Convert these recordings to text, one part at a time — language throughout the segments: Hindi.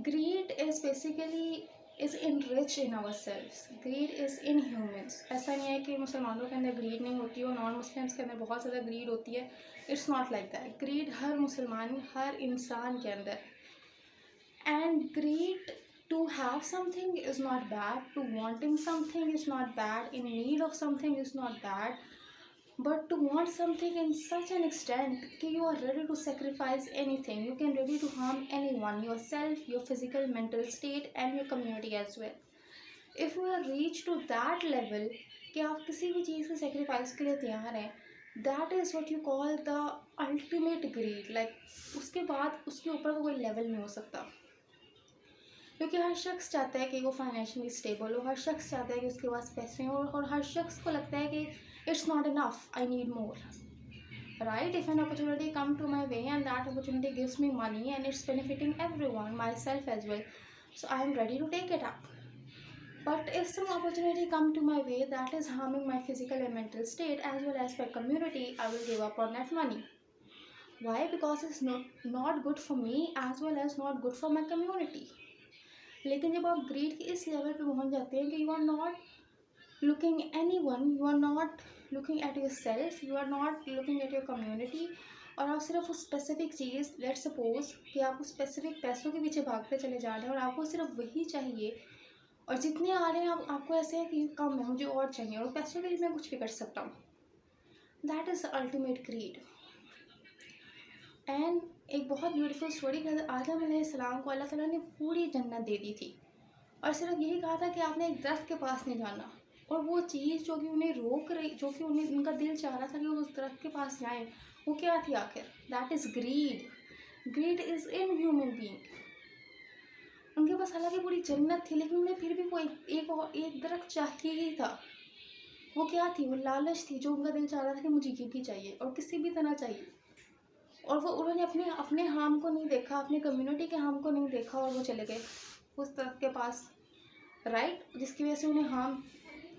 Greed is basically is enriched in ourselves. Greed is in humans. ऐसा नहीं है कि मुसलमानों के अंदर ग्रीड नहीं होती और नॉन मुस्लिम्स के अंदर बहुत ज़्यादा ग्रीड होती है. It's not like that. Greed हर मुसलमान, हर इंसान के अंदर. And greed to have something is not bad, to wanting something is not bad, in need of something is not bad, but to want something in such an extent that you are ready to sacrifice anything, you can ready to harm anyone, yourself, your physical, mental state and your community as well. If you are reached to that level कि आप किसी भी चीज़ के sacrifice के लिए तैयार हैं, that is what you call the ultimate greed. like उसके बाद उसके ऊपर का कोई level नहीं हो सकता, क्योंकि हर शख्स चाहता है कि वो फाइनेंशियली स्टेबल हो, हर शख्स चाहता है कि उसके पास पैसे हो, और हर शख्स को लगता है कि it's not enough, I need more. Right? If an opportunity come to my way and that opportunity gives me money and it's benefiting everyone, my self as well, so I am ready to take it up. But if some opportunity come to my way that is harming my physical and mental state as well as my community, I will give up on that money. Why? Because it's not good for me as well as not good for my community. लेकिन जब आप ग्रीड के इस लेवल पे पहुंच जाते हैं कि you are not looking any one, you are not looking at your self, you are not looking at your community, और आप सिर्फ उस स्पेसिफिक चीज़, लेट्स सपोज कि आप उस स्पेसिफिक पैसों के पीछे भागते चले जा रहे हैं और आपको सिर्फ वही चाहिए, और जितने आ रहे हैं आपको ऐसे है कि कम है, मुझे और चाहिए, और पैसों के लिए मैं कुछ भी कर सकता हूँ. That is ultimate greed. And एक बहुत ब्यूटीफुल स्टोरी है. आदम अलैहिस्सलाम को अल्लाह ताला ने पूरी जन्नत दे दी थी, और सिर्फ यही कहा था कि आपने एक दरख्त के पास नहीं जाना, और वो चीज़ जो कि उन्हें रोक रही, जो कि उन्हें उनका दिल चाह रहा था कि वो उस दरख्त के पास जाएं, वो क्या थी आखिर? That is greed. Greed is in human being. उनके पास हालांकि पूरी जन्नत थी, लेकिन उन्हें फिर भी वो एक दरख्त चाहिए ही था. वो क्या थी? वो लालच थी, जो उनका दिल चाह रहा था कि मुझे ये भी चाहिए और किसी भी तरह चाहिए. और वो उन्होंने अपने हार्म को नहीं देखा, अपने कम्युनिटी के हार्म को नहीं देखा, और वो चले गए उस तरफ के पास. राइट? जिसकी वजह से उन्हें हार्म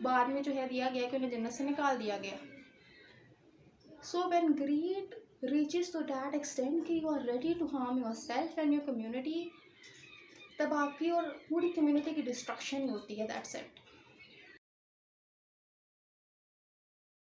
बाद में जो है दिया गया कि उन्हें जन्नत से निकाल दिया गया. So when greed reaches to that extent कि you are ready to harm yourself and your community, तब आपकी और पूरी कम्युनिटी की डिस्ट्रक्शन होती है. That's it.